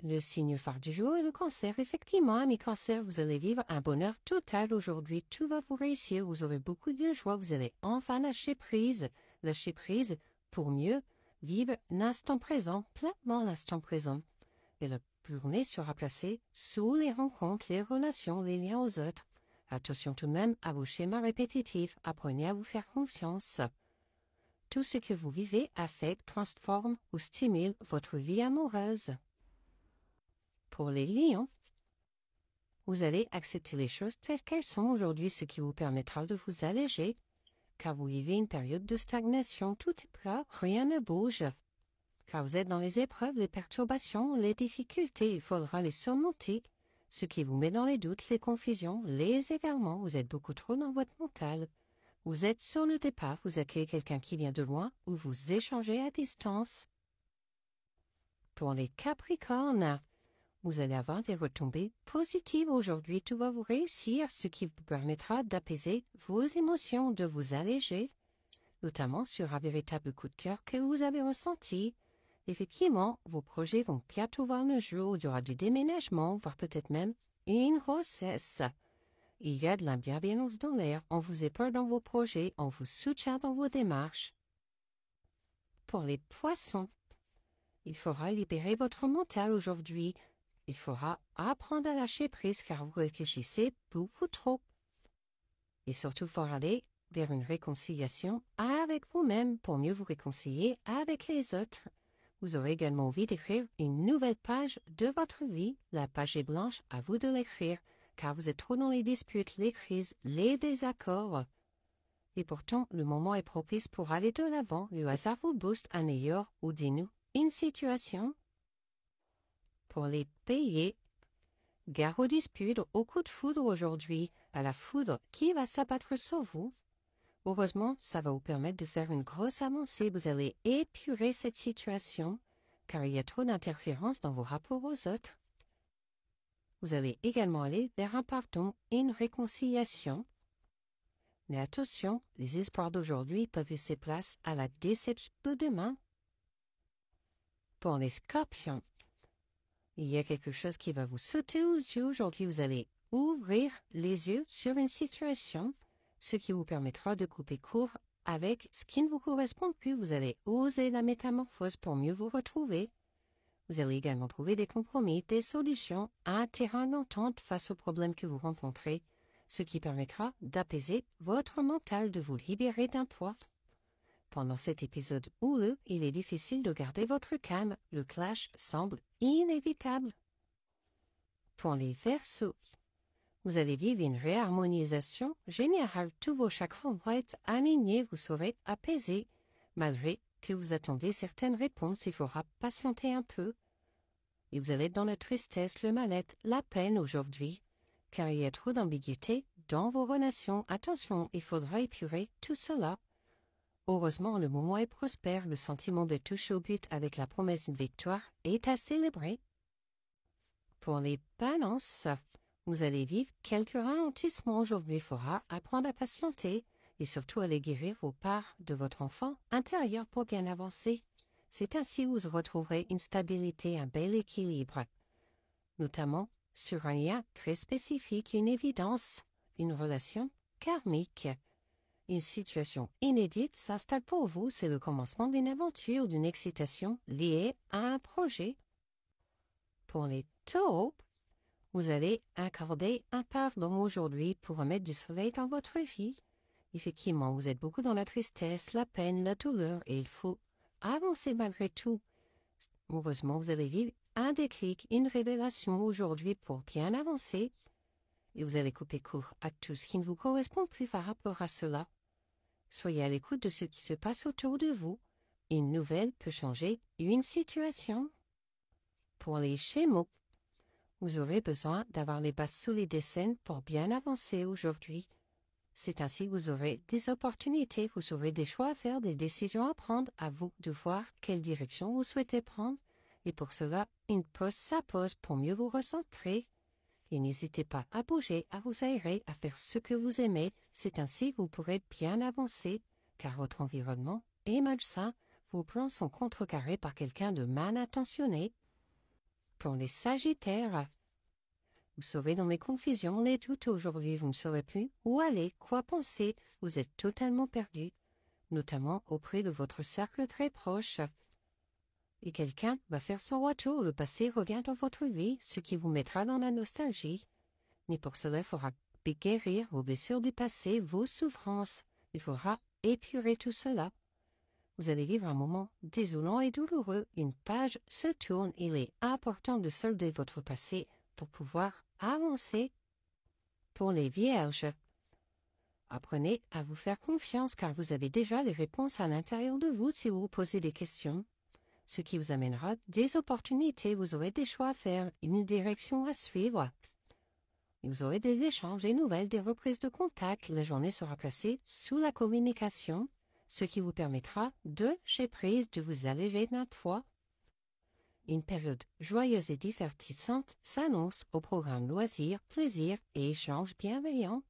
Le signe phare du jour est le cancer. Effectivement, ami cancer, vous allez vivre un bonheur total aujourd'hui. Tout va vous réussir, vous aurez beaucoup de joie, vous allez enfin lâcher prise. Lâcher prise pour mieux vivre l'instant présent, pleinement l'instant présent. Et la journée sera placée sous les rencontres, les relations, les liens aux autres. Attention tout de même à vos schémas répétitifs, apprenez à vous faire confiance. Tout ce que vous vivez affecte, transforme ou stimule votre vie amoureuse. Pour les lions, vous allez accepter les choses telles qu'elles sont aujourd'hui, ce qui vous permettra de vous alléger, car vous vivez une période de stagnation, tout est plat, rien ne bouge. Car vous êtes dans les épreuves, les perturbations, les difficultés, il faudra les surmonter, ce qui vous met dans les doutes, les confusions, les égarements, vous êtes beaucoup trop dans votre mental. Vous êtes sur le départ, vous accueillez quelqu'un qui vient de loin, ou vous échangez à distance. Pour les Capricornes, vous allez avoir des retombées positives aujourd'hui. Tout va vous réussir, ce qui vous permettra d'apaiser vos émotions, de vous alléger, notamment sur un véritable coup de cœur que vous avez ressenti. Effectivement, vos projets vont bientôt voir le jour. Il y aura du déménagement, voire peut-être même une grossesse. Il y a de la bienveillance dans l'air. On vous épaule dans vos projets, on vous soutient dans vos démarches. Pour les poissons, il faudra libérer votre mental aujourd'hui. Il faudra apprendre à lâcher prise car vous réfléchissez beaucoup trop. Et surtout, il faudra aller vers une réconciliation avec vous-même pour mieux vous réconcilier avec les autres. Vous aurez également envie d'écrire une nouvelle page de votre vie. La page est blanche, à vous de l'écrire, car vous êtes trop dans les disputes, les crises, les désaccords. Et pourtant, le moment est propice pour aller de l'avant. Le hasard vous booste un meilleur ou dis-nous une situation. Pour les payer, gare aux disputes, au coup de foudre aujourd'hui, à la foudre qui va s'abattre sur vous. Heureusement, ça va vous permettre de faire une grosse avancée. Vous allez épurer cette situation, car il y a trop d'interférences dans vos rapports aux autres. Vous allez également aller vers un pardon et une réconciliation. Mais attention, les espoirs d'aujourd'hui peuvent laisser place à la déception de demain. Pour les scorpions, il y a quelque chose qui va vous sauter aux yeux. Aujourd'hui, vous allez ouvrir les yeux sur une situation, ce qui vous permettra de couper court avec ce qui ne vous correspond plus. Vous allez oser la métamorphose pour mieux vous retrouver. Vous allez également trouver des compromis, des solutions, un terrain d'entente face aux problèmes que vous rencontrez, ce qui permettra d'apaiser votre mental, de vous libérer d'un poids. Pendant cet épisode houleux, il est difficile de garder votre calme. Le clash semble inévitable. Pour les Verseaux, vous allez vivre une réharmonisation générale. Tous vos chakras vont être alignés. Vous serez apaisé. Malgré que vous attendez certaines réponses, il faudra patienter un peu. Et vous allez être dans la tristesse, le mal-être, la peine aujourd'hui, car il y a trop d'ambiguïté dans vos relations. Attention, il faudra épurer tout cela. Heureusement, le moment est prospère, le sentiment de toucher au but avec la promesse d'une victoire est à célébrer. Pour les balances, vous allez vivre quelques ralentissements aujourd'hui. Il faudra apprendre à patienter et surtout aller guérir vos parts de votre enfant intérieur pour bien avancer. C'est ainsi que vous retrouverez une stabilité, un bel équilibre, notamment sur un lien très spécifique, une évidence, une relation karmique. Une situation inédite s'installe pour vous, c'est le commencement d'une aventure, d'une excitation liée à un projet. Pour les taureaux, vous allez accorder un pardon aujourd'hui pour remettre du soleil dans votre vie. Effectivement, vous êtes beaucoup dans la tristesse, la peine, la douleur, et il faut avancer malgré tout. Heureusement, vous allez vivre un déclic, une révélation aujourd'hui pour bien avancer, et vous allez couper court à tout ce qui ne vous correspond plus par rapport à cela. Soyez à l'écoute de ce qui se passe autour de vous. Une nouvelle peut changer une situation. Pour les Gémeaux, vous aurez besoin d'avoir les bases solides et saines pour bien avancer aujourd'hui. C'est ainsi que vous aurez des opportunités, vous aurez des choix à faire, des décisions à prendre, à vous de voir quelle direction vous souhaitez prendre. Et pour cela, une pause s'impose pour mieux vous recentrer. Et n'hésitez pas à bouger, à vous aérer, à faire ce que vous aimez. C'est ainsi que vous pourrez bien avancer, car votre environnement est malsain. Vos plans sont contrecarrés par quelqu'un de mal intentionné. Pour les Sagittaires, vous serez dans les confusions, les doutes aujourd'hui, vous ne saurez plus où aller, quoi penser, vous êtes totalement perdu, notamment auprès de votre cercle très proche. Et quelqu'un va faire son retour, le passé revient dans votre vie, ce qui vous mettra dans la nostalgie. Mais pour cela, il faudra guérir vos blessures du passé, vos souffrances. Il faudra épurer tout cela. Vous allez vivre un moment désolant et douloureux. Une page se tourne. Il est important de solder votre passé pour pouvoir avancer. Pour les Vierges, apprenez à vous faire confiance car vous avez déjà les réponses à l'intérieur de vous si vous vous posez des questions. Ce qui vous amènera des opportunités. Vous aurez des choix à faire, une direction à suivre. Et vous aurez des échanges, des nouvelles, des reprises de contact. La journée sera placée sous la communication, ce qui vous permettra de lâcher prise, de vous alléger d'un poids. Une période joyeuse et divertissante s'annonce au programme loisirs, plaisirs et échanges bienveillants.